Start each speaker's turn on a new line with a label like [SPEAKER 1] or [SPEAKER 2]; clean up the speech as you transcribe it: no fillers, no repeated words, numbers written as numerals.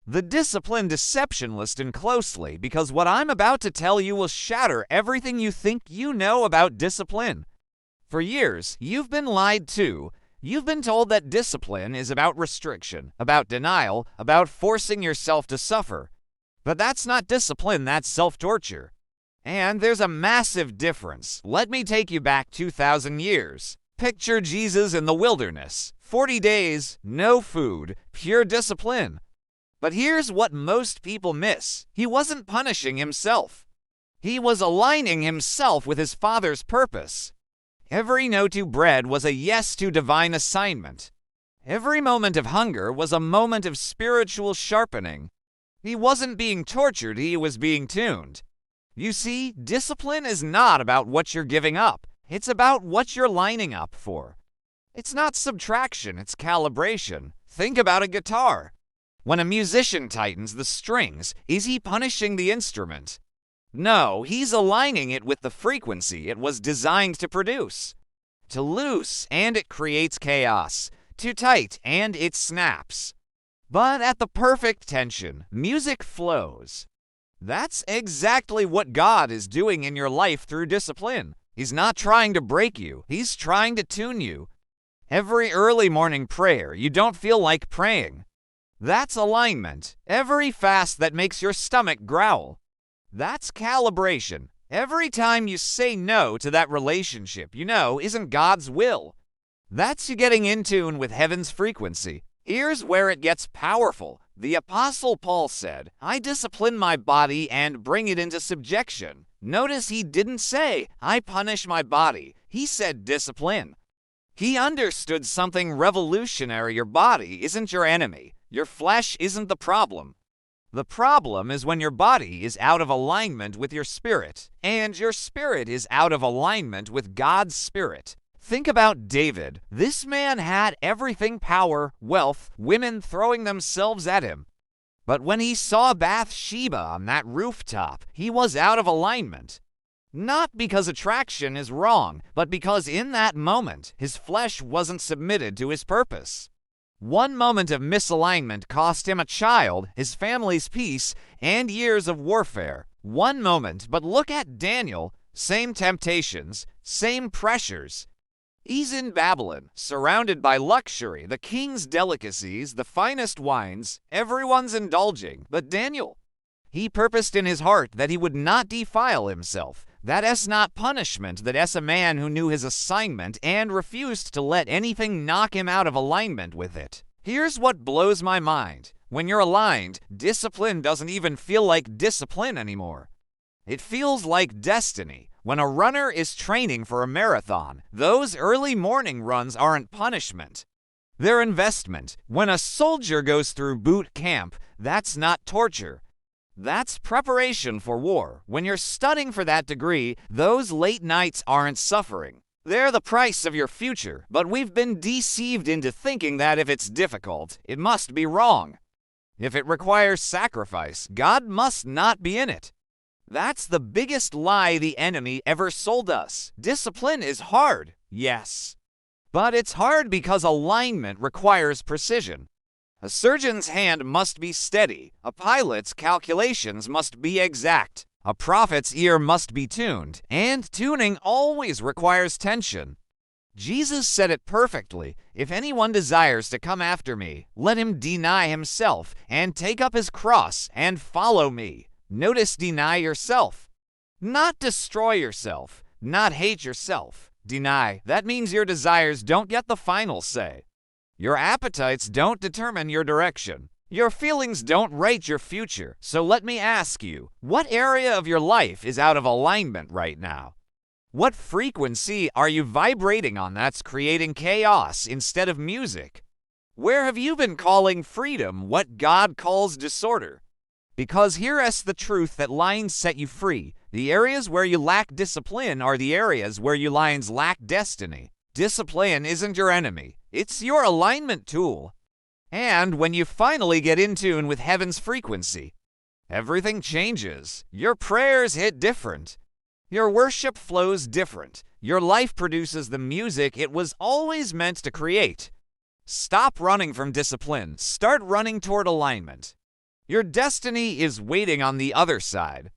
[SPEAKER 1] The discipline deception, listen closely, because what I'm about to tell you will shatter everything you think you know about discipline. For years, you've been lied to. You've been told that discipline is about restriction, about denial, about forcing yourself to suffer. But that's not discipline, that's self-torture. And there's a massive difference. Let me take you back 2,000 years. Picture Jesus in the wilderness. 40 days, no food, pure discipline. But here's what most people miss. He wasn't punishing himself. He was aligning himself with his Father's purpose. Every no to bread was a yes to divine assignment. Every moment of hunger was a moment of spiritual sharpening. He wasn't being tortured, he was being tuned. You see, discipline is not about what you're giving up. It's about what you're lining up for. It's not subtraction, it's calibration. Think about a guitar. When a musician tightens the strings, is he punishing the instrument? No, he's aligning it with the frequency it was designed to produce. Too loose, and it creates chaos. Too tight, and it snaps. But at the perfect tension, music flows. That's exactly what God is doing in your life through discipline. He's not trying to break you. He's trying to tune you. Every early morning prayer you don't feel like praying. That's alignment. Every fast that makes your stomach growl. That's calibration. Every time you say no to that relationship you know isn't God's will. That's you getting in tune with heaven's frequency. Here's where it gets powerful. The Apostle Paul said, I discipline my body and bring it into subjection. Notice he didn't say, I punish my body. He said discipline. He understood something revolutionary. Your body isn't your enemy. Your flesh isn't the problem. The problem is when your body is out of alignment with your spirit, and your spirit is out of alignment with God's spirit. Think about David. This man had everything: power, wealth, women throwing themselves at him. But when he saw Bathsheba on that rooftop, he was out of alignment. Not because attraction is wrong, but because in that moment, his flesh wasn't submitted to his purpose. One moment of misalignment cost him a child, his family's peace, and years of warfare. One moment, but look at Daniel. Same temptations, same pressures. He's in Babylon, surrounded by luxury, the king's delicacies, the finest wines. Everyone's indulging, but Daniel, he purposed in his heart that he would not defile himself. That's not punishment, that's a man who knew his assignment and refused to let anything knock him out of alignment with it. Here's what blows my mind. When you're aligned, discipline doesn't even feel like discipline anymore. It feels like destiny. When a runner is training for a marathon, those early morning runs aren't punishment. They're investment. When a soldier goes through boot camp, that's not torture. That's preparation for war. When you're studying for that degree, those late nights aren't suffering. They're the price of your future, but we've been deceived into thinking that if it's difficult, it must be wrong. If it requires sacrifice, God must not be in it. That's the biggest lie the enemy ever sold us. Discipline is hard, yes. But it's hard because alignment requires precision. A surgeon's hand must be steady. A pilot's calculations must be exact. A prophet's ear must be tuned. And tuning always requires tension. Jesus said it perfectly. If anyone desires to come after me, let him deny himself and take up his cross and follow me. Notice deny yourself. Not destroy yourself. Not hate yourself. Deny. That means your desires don't get the final say. Your appetites don't determine your direction. Your feelings don't write your future. So let me ask you, what area of your life is out of alignment right now? What frequency are you vibrating on that's creating chaos instead of music? Where have you been calling freedom what God calls disorder? Because here's the truth that lines set you free. The areas where you lack discipline are the areas where you lines lack destiny. Discipline isn't your enemy. It's your alignment tool. And when you finally get in tune with heaven's frequency, everything changes. Your prayers hit different. Your worship flows different. Your life produces the music it was always meant to create. Stop running from discipline. Start running toward alignment. Your destiny is waiting on the other side.